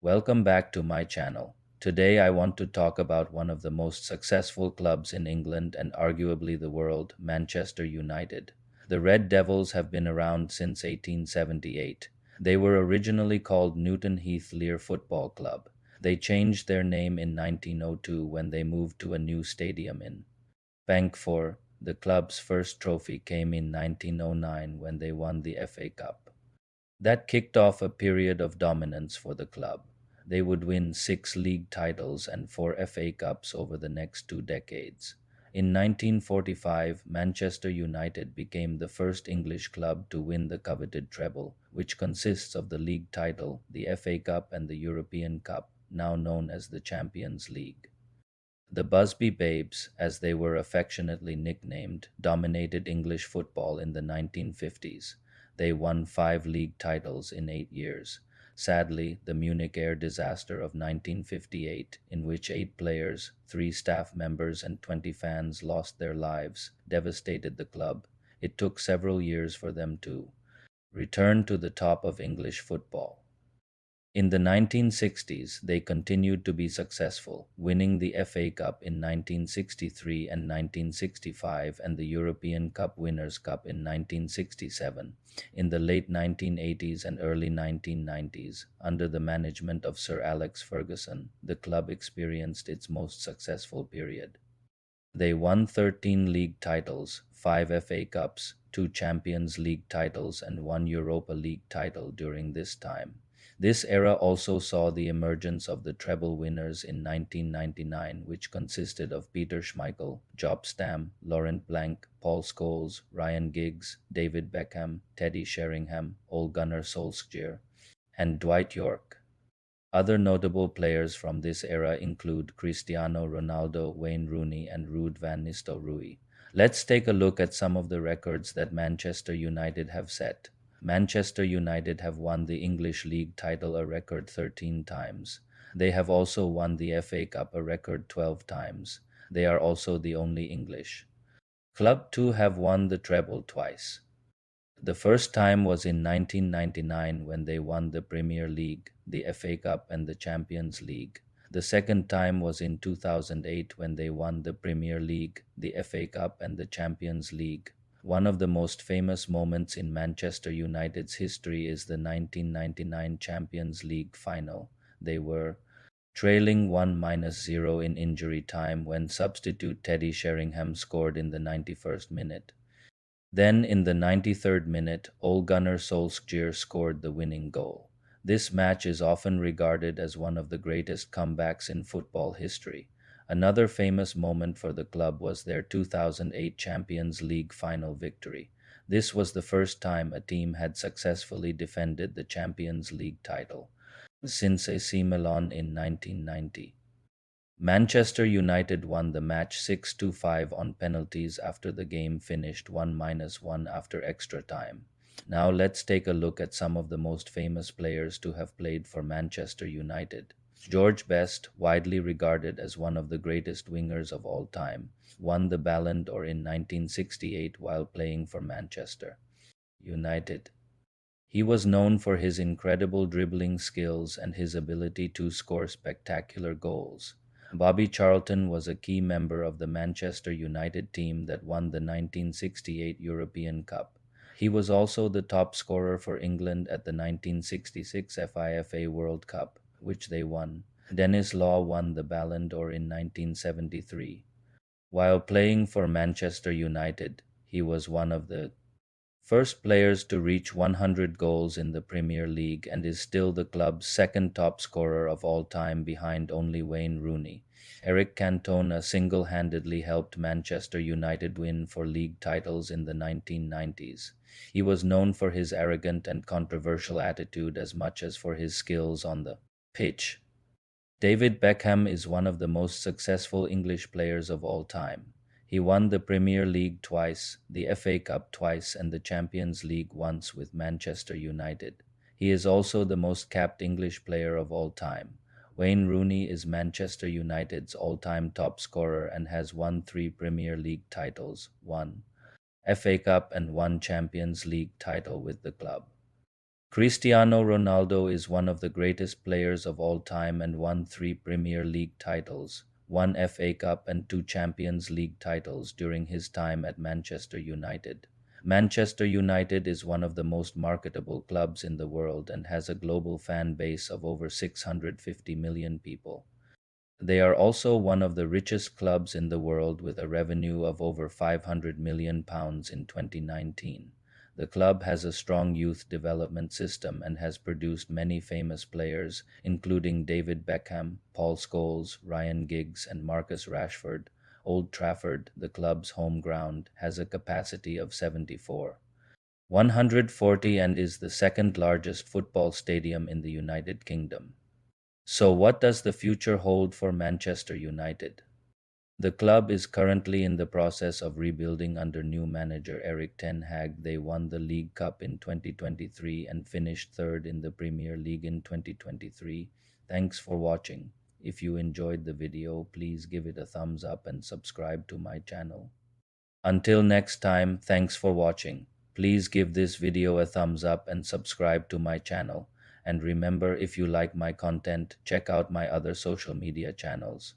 Welcome back to my channel. Today I want to talk about one of the most successful clubs in England and arguably the world, Manchester United. The Red Devils have been around since 1878. They were originally called Newton Heath Lear Football Club. They changed their name in 1902 when they moved to a new stadium in Bankford. The club's first trophy came in 1909 when they won the FA Cup. That kicked off a period of dominance for the club. They would win six league titles and four FA Cups over the next 2 decades. In 1945, Manchester United became the first English club to win the coveted treble, which consists of the league title, the FA Cup, and the European Cup, now known as the Champions League. The Busby Babes, as they were affectionately nicknamed, dominated English football in the 1950s. They won 5 league titles in 8 years. Sadly, the Munich air disaster of 1958, in which 8 players, 3 staff members, and 20 fans lost their lives, devastated the club. It took several years for them to return to the top of English football. In the 1960s, they continued to be successful, winning the FA Cup in 1963 and 1965 and the European Cup Winners' Cup in 1967. In the late 1980s and early 1990s, under the management of Sir Alex Ferguson, the club experienced its most successful period. They won 13 league titles, 5 FA Cups, 2 Champions League titles, and 1 Europa League title during this time. This era also saw the emergence of the treble winners in 1999, which consisted of Peter Schmeichel, Job Stam, Laurent Blanc, Paul Scholes, Ryan Giggs, David Beckham, Teddy Sheringham, Ole Gunnar Solskjaer, and Dwight York. Other notable players from this era include Cristiano Ronaldo, Wayne Rooney, and Ruud van Nistelrooy. Let's take a look at some of the records that Manchester United have set. Manchester United have won the English League title a record 13 times. They have also won the FA Cup a record 12 times. They are also the only English club to have won the treble twice. The first time was in 1999 when they won the Premier League, the FA Cup, and the Champions League. The second time was in 2008 when they won the Premier League, the FA Cup, and the Champions League. One of the most famous moments in Manchester United's history is the 1999 Champions League final. They were trailing 1-0 in injury time when substitute Teddy Sheringham scored in the 91st minute. Then, in the 93rd minute, Ole Gunnar Solskjaer scored the winning goal. This match is often regarded as one of the greatest comebacks in football history. Another famous moment for the club was their 2008 Champions League final victory. This was the first time a team had successfully defended the Champions League title since AC Milan in 1990. Manchester United won the match 6-5 on penalties after the game finished 1-1 after extra time. Now let's take a look at some of the most famous players to have played for Manchester United. George Best, widely regarded as one of the greatest wingers of all time, won the Ballon d'Or in 1968 while playing for Manchester United. He was known for his incredible dribbling skills and his ability to score spectacular goals. Bobby Charlton was a key member of the Manchester United team that won the 1968 European Cup. He was also the top scorer for England at the 1966 FIFA World Cup, which they won. Dennis Law won the Ballon d'Or in 1973. While playing for Manchester United, he was one of the first players to reach 100 goals in the Premier League and is still the club's second top scorer of all time behind only Wayne Rooney. Eric Cantona single-handedly helped Manchester United win 4 league titles in the 1990s. He was known for his arrogant and controversial attitude as much as for his skills on the pitch. David Beckham is one of the most successful English players of all time. He won the Premier League twice, the FA Cup twice, and the Champions League once with Manchester United. He is also the most capped English player of all time. Wayne Rooney is Manchester United's all-time top scorer and has won 3 Premier League titles, 1 FA Cup and 1 Champions League title with the club. Cristiano Ronaldo is one of the greatest players of all time and won three Premier League titles, one FA Cup, and two Champions League titles during his time at Manchester United. Manchester United is one of the most marketable clubs in the world and has a global fan base of over 650 million people. They are also one of the richest clubs in the world with a revenue of over £500 million in 2019. The club has a strong youth development system and has produced many famous players, including David Beckham, Paul Scholes, Ryan Giggs, and Marcus Rashford. Old Trafford, the club's home ground, has a capacity of 74. 140 and is the second largest football stadium in the United Kingdom. So, what does the future hold for Manchester United? The club is currently in the process of rebuilding under new manager Erik ten Hag. They won the League Cup in 2023 and finished third in the Premier League in 2023. Thanks for watching. If you enjoyed the video, please give it a thumbs up and subscribe to my channel. Until next time, thanks for watching. Please give this video a thumbs up and subscribe to my channel. And remember, if you like my content, check out my other social media channels.